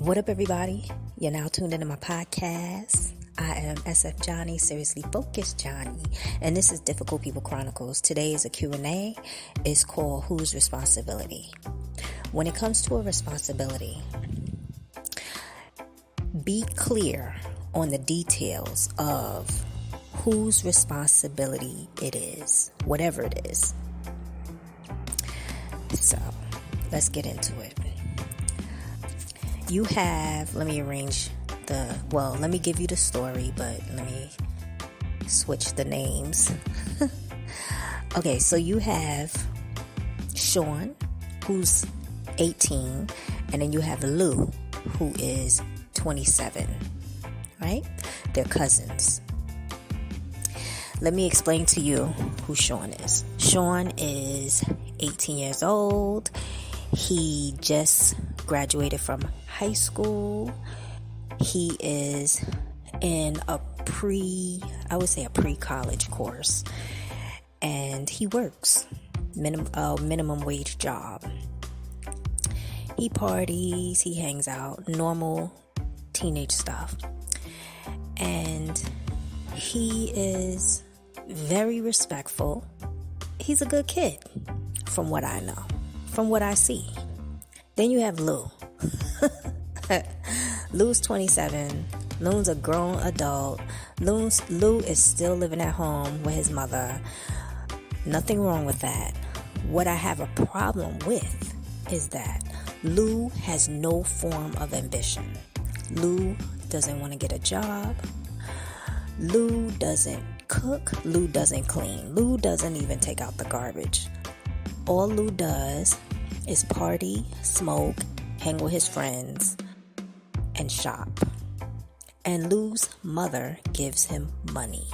What up, everybody? You're now tuned into my podcast. I am SF Johnnie, Seriously Focused Johnnie, and this is Difficult People Chronicles. Today is a Q&A. It's called Whose Responsibility? When it comes to a responsibility, be clear on the details of whose responsibility it is, whatever it is. So, let's get into it. You have, let me give you the story, but let me switch the names. Okay, so you have Sean, who's 18, and then you have Lou, who is 27, right? They're cousins. Let me explain to you who Sean is. Sean is 18 years old. He just graduated from high school. He is in a pre-college course, and he works minimum wage job. He parties, he hangs out, normal teenage stuff, and he is very respectful. He's a good kid, from what I know, from what I see. Then you have Lou. Lou's 27. Lou's a grown adult. Lou is still living at home with his mother. Nothing wrong with that. What I have a problem with is that Lou has no form of ambition. Lou doesn't want to get a job. Lou doesn't cook. Lou doesn't clean. Lou doesn't even take out the garbage. All Lou does is party, smoke, hang with his friends, and shop. And Lou's mother gives him money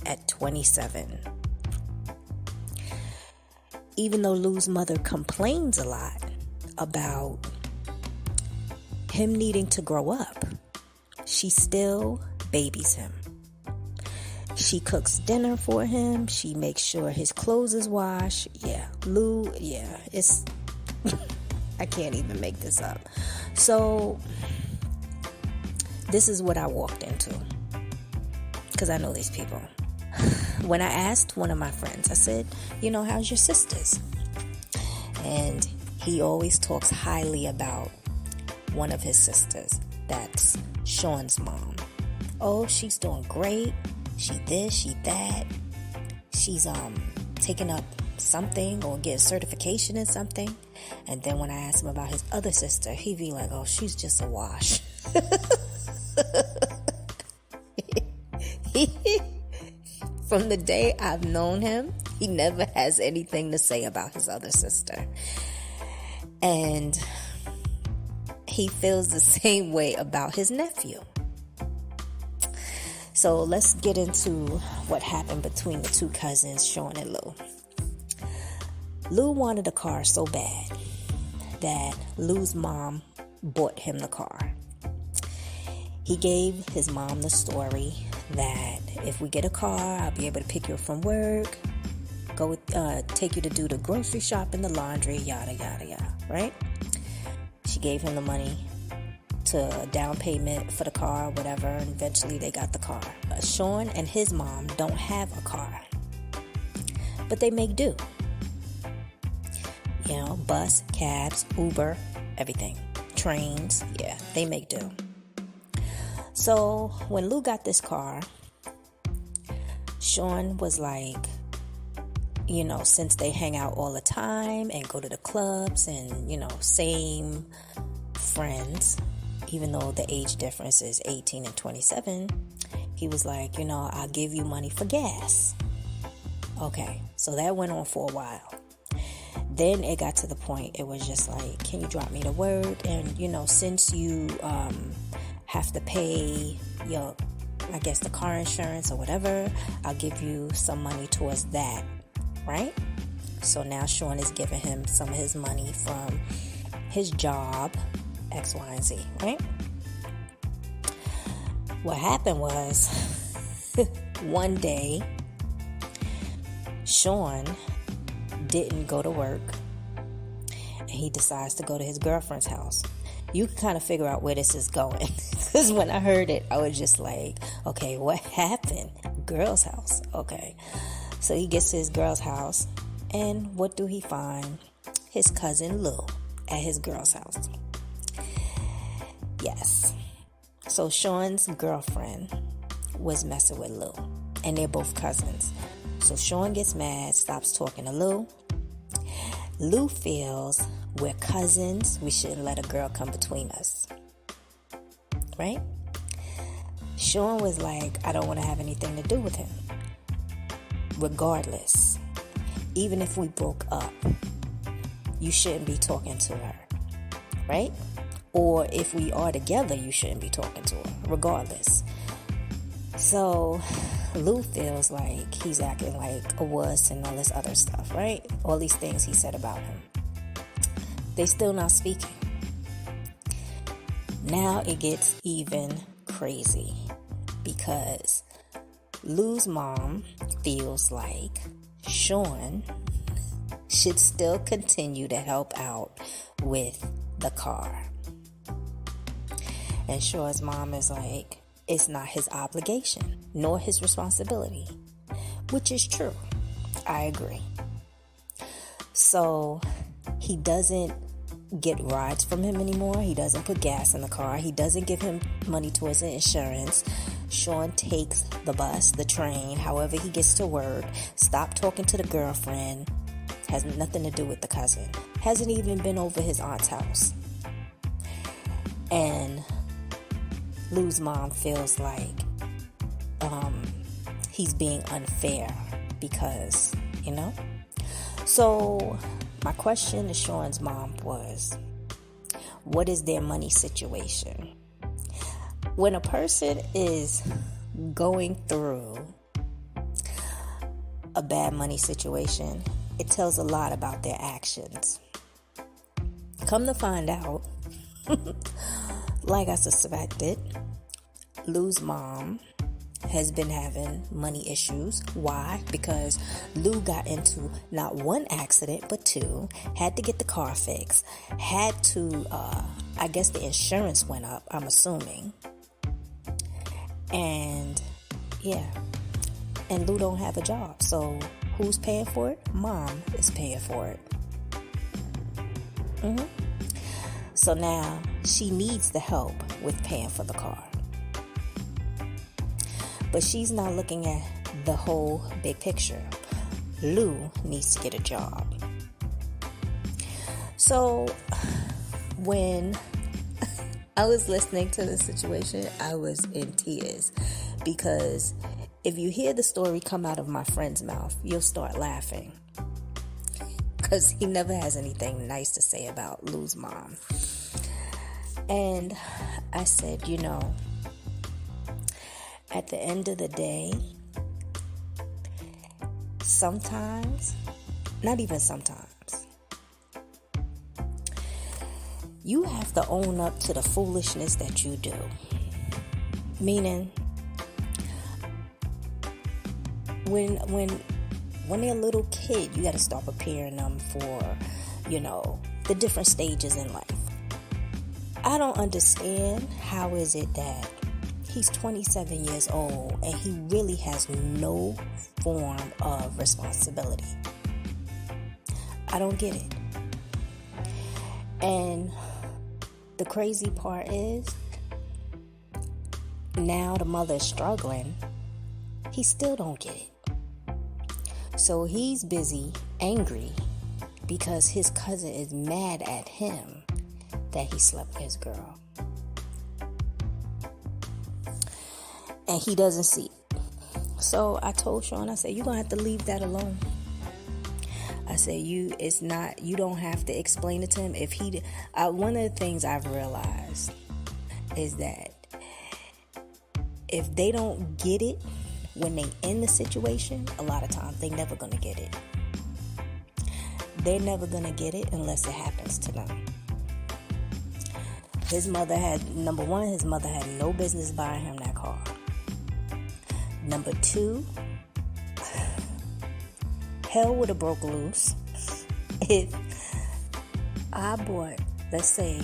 at 27. Even though Lou's mother complains a lot about him needing to grow up, she still babies him. She cooks dinner for him. She makes sure his clothes is washed. Lou, it's... I can't even make this up. So, this is what I walked into, because I know these people. When I asked one of my friends, I said, how's your sisters? And he always talks highly about one of his sisters. That's Sean's mom. Oh, she's doing great. She this, she that. She's taking up something or get a certification in something. And then when I asked him about his other sister, he'd be like, oh, she's just a wash. From the day I've known him, he never has anything to say about his other sister. And he feels the same way about his nephew. So let's get into what happened between the two cousins, Sean and Lou. Lou wanted a car so bad that Lou's mom bought him the car. He gave his mom the story that if we get a car, I'll be able to pick you up from work, go take you to do the grocery shop and the laundry, yada, yada, yada, right? She gave him the money to a down payment for the car, whatever, and eventually they got the car. Sean and his mom don't have a car, but they make do. Bus, cabs, Uber, everything. Trains, they make do. So when Lou got this car, Sean was like, since they hang out all the time and go to the clubs and, same friends, even though the age difference is 18 and 27, he was like, I'll give you money for gas. Okay, so that went on for a while. Then it got to the point, it was just like, can you drop me to work? And, since you have to pay the car insurance or whatever, I'll give you some money towards that, right? So now Sean is giving him some of his money from his job, X, Y, and Z, right? What happened was, one day, Sean didn't go to work, and he decides to go to his girlfriend's house. you can kind of figure out where this is going. Because when I heard it, I was just like, okay, what happened? Girl's house. Okay. So he gets to his girl's house, and what do he find? His cousin Lou at his girl's house. Yes. So Sean's girlfriend was messing with Lou, and they're both cousins. So Sean gets mad, stops talking to Lou. Lou feels we're cousins. We shouldn't let a girl come between us. Right? Sean was like, I don't want to have anything to do with him. Regardless, even if we broke up, you shouldn't be talking to her. Right? Or if we are together, you shouldn't be talking to her. Regardless. So Lou feels like he's acting like a wuss and all this other stuff, right? All these things he said about him. They still not speaking. Now it gets even crazy because Lou's mom feels like Sean should still continue to help out with the car. And Sean's mom is like, it's not his obligation, nor his responsibility, which is true. I agree. So he doesn't get rides from him anymore. He doesn't put gas in the car. He doesn't give him money towards the insurance. Sean takes the bus, the train, however he gets to work. Stop talking to the girlfriend. Has nothing to do with the cousin. Hasn't even been over his aunt's house. And Lou's mom feels like he's being unfair because, So my question to Sean's mom was, what is their money situation? When a person is going through a bad money situation, it tells a lot about their actions. Come to find out, like I suspected, Lou's mom has been having money issues. Why? Because Lou got into not one accident, but two, had to get the car fixed, had to, I guess the insurance went up, I'm assuming. And, yeah. And Lou don't have a job. So, who's paying for it? Mom is paying for it. So now, she needs the help with paying for the car. But she's not looking at the whole big picture. Lou needs to get a job. So when I was listening to the situation, I was in tears. Because if you hear the story come out of my friend's mouth, you'll start laughing. Because he never has anything nice to say about Lou's mom. And I said, at the end of the day, sometimes, not even sometimes, you have to own up to the foolishness that you do. Meaning, when they're a little kid, you got to start preparing them for, the different stages in life. I don't understand how is it that he's 27 years old and he really has no form of responsibility. I don't get it. And the crazy part is, now the mother is struggling, he still don't get it. So he's busy, angry, because his cousin is mad at him that he slept with his girl. And he doesn't see it. So I told Sean, I said, you're going to have to leave that alone. I said, you don't have to explain it to him. One of the things I've realized is that if they don't get it when they in the situation, a lot of times they never going to get it. They're never going to get it unless it happens to them. His mother had no business buying him that car. Number 2, hell would have broke loose if I bought, let's say,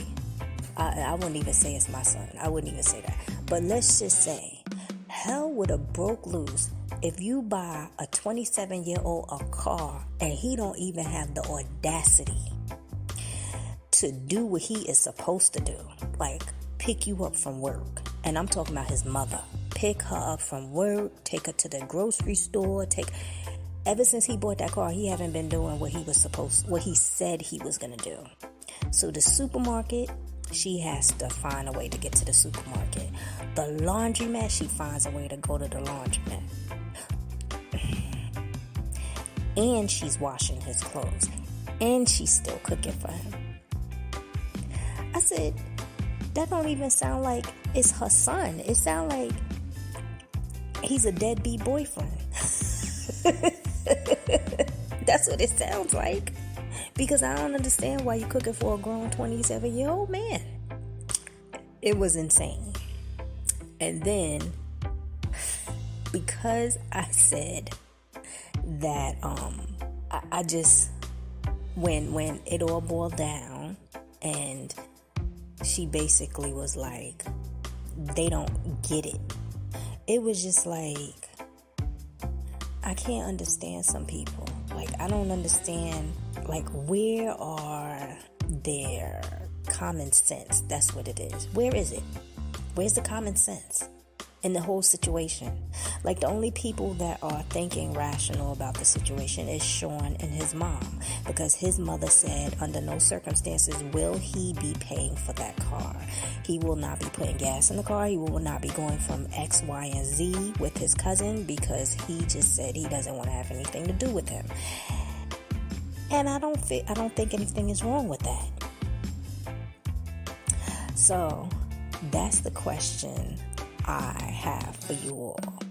I wouldn't even say it's my son. I wouldn't even say that. But let's just say, hell would have broke loose if you buy a 27-year-old a car and he don't even have the audacity to do what he is supposed to do. Like, pick you up from work. And I'm talking about his mother. Pick her up from work, take her to the grocery store, ever since he bought that car, he haven't been doing what he said he was gonna do. So the supermarket, she has to find a way to get to the supermarket. The laundromat, she finds a way to go to the laundromat. And she's washing his clothes. And she's still cooking for him. I said, that don't even sound like it's her son. It sounds like he's a deadbeat boyfriend. That's what it sounds like. Because I don't understand why you're cooking for a grown 27-year-old man. It was insane. And then, because I said that, I just, when it all boiled down, and she basically was like, they don't get it. It was just like, I can't understand some people. Like, I don't understand, like, where are their common sense? That's what it is. Where is it? Where's the common sense in the whole situation? Like, the only people that are thinking rational about the situation is Sean and his mom, because his mother said under no circumstances will he be paying for that car. He will not be putting gas in the car. He will not be going from X, Y, and Z with his cousin, because he just said he doesn't want to have anything to do with him. And I don't think anything is wrong with that. So that's the question I have for you all.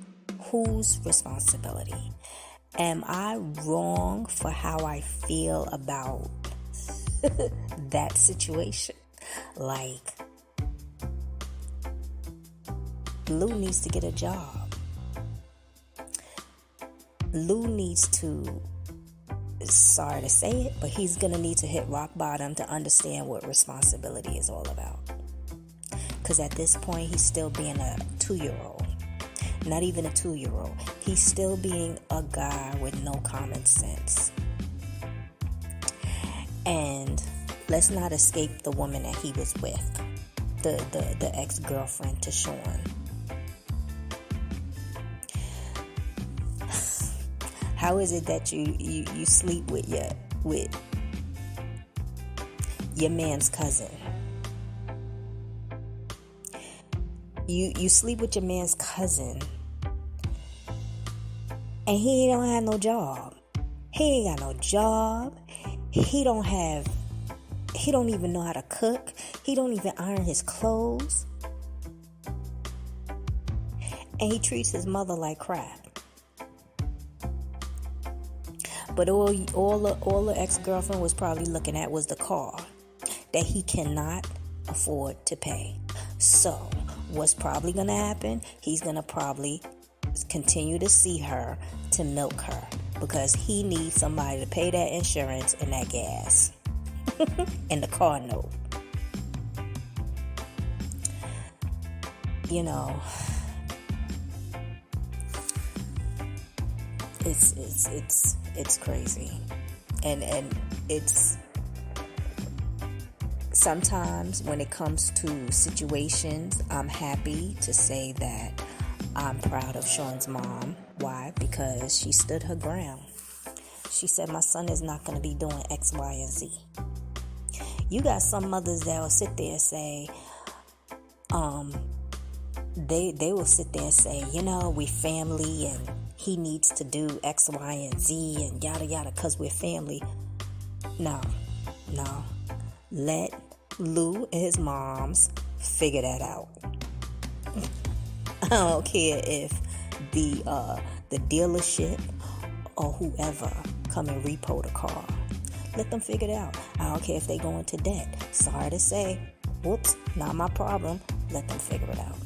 Whose responsibility? Am I wrong for how I feel about that situation? Like, Lou needs to get a job. Lou needs to, sorry to say it, but he's going to need to hit rock bottom to understand what responsibility is all about. Because at this point, he's still being a 2-year-old. Not even a 2-year-old. He's still being a guy with no common sense. And let's not escape the woman that he was with. The ex-girlfriend to Sean. How is it that you sleep with your man's cousin? You sleep with your man's cousin, and he don't have no job. He ain't got no job. He don't even know how to cook. He don't even iron his clothes. And he treats his mother like crap. But all the ex-girlfriend was probably looking at was the car that he cannot afford to pay. So what's probably going to happen? He's going to probably continue to see her to milk her, because he needs somebody to pay that insurance and that gas and the car note. You know, it's crazy, and it's sometimes when it comes to situations, I'm happy to say that I'm proud of Sean's mom. Why? Because she stood her ground. She said, my son is not going to be doing X, Y, and Z. You got some mothers that will sit there and say, they will sit there and say, you know, we family and he needs to do X, Y, and Z and yada yada because we're family. No. Let Lou and his moms figure that out. I don't care if the dealership or whoever come and repo the car. Let them figure it out. I don't care if they go into debt. Sorry to say, whoops, not my problem. Let them figure it out.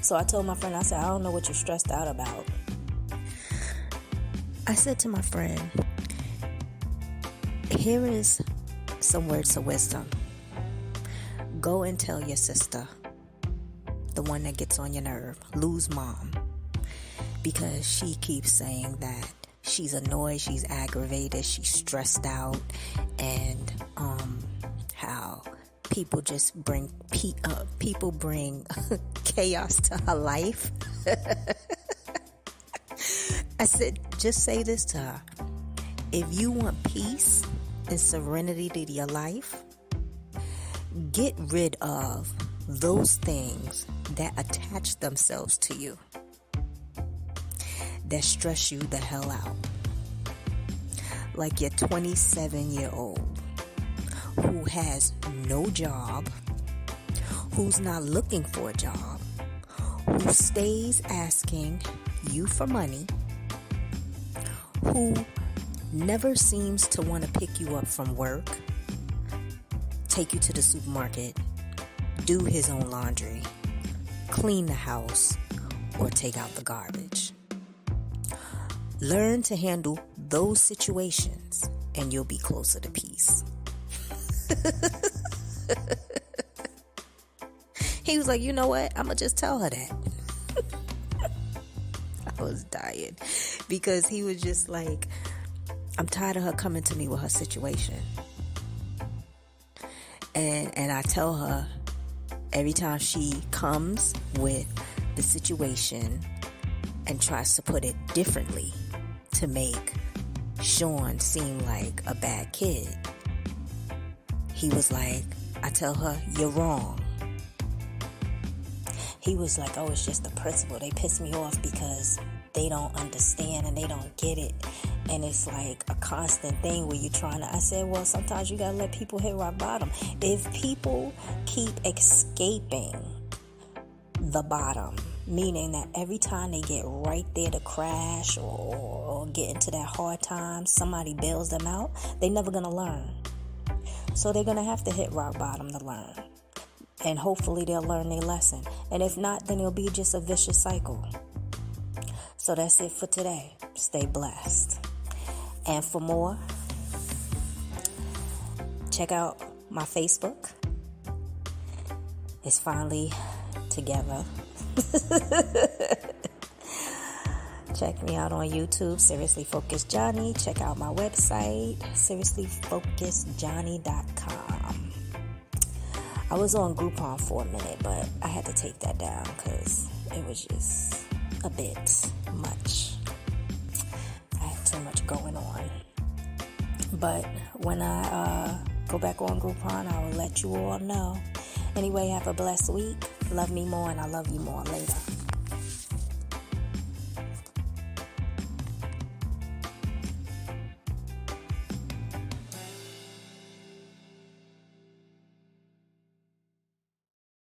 So I told my friend, I said, I don't know what you're stressed out about. I said to my friend, here is some words of wisdom. Go and tell your sister, the one that gets on your nerve, Lou's mom, because she keeps saying that she's annoyed, she's aggravated, she's stressed out, and how people just bring people bring chaos to her life. I said, just say this to her: if you want peace and serenity to your life, get rid of those things that attach themselves to you, that stress you the hell out. Like your 27-year-old who has no job, who's not looking for a job, who stays asking you for money, who never seems to want to pick you up from work, take you to the supermarket, do his own laundry, clean the house, or take out the garbage. Learn to handle those situations and you'll be closer to peace. He was like, you know what? I'm going to just tell her that. I was dying because he was just like, I'm tired of her coming to me with her situation. And I tell her every time she comes with the situation and tries to put it differently to make Sean seem like a bad kid, he was like, I tell her, you're wrong. He was like, oh, it's just the principle. They piss me off because they don't understand and they don't get it. And it's like a constant thing where you're trying to... I said, well, sometimes you got to let people hit rock bottom. If people keep escaping the bottom, meaning that every time they get right there to crash or get into that hard time, somebody bails them out, they're never going to learn. So they're going to have to hit rock bottom to learn. And hopefully they'll learn their lesson. And if not, then it'll be just a vicious cycle. So that's it for today. Stay blessed. And for more, check out my Facebook. It's finally together. Check me out on YouTube, Seriously Focused Johnnie. Check out my website, seriouslyfocusedjohnnie.com. I was on Groupon for a minute, but I had to take that down because it was just a bit much. I had too much going on. But when I go back on Groupon, I will let you all know. Anyway, have a blessed week. Love me more and I love you more. Later.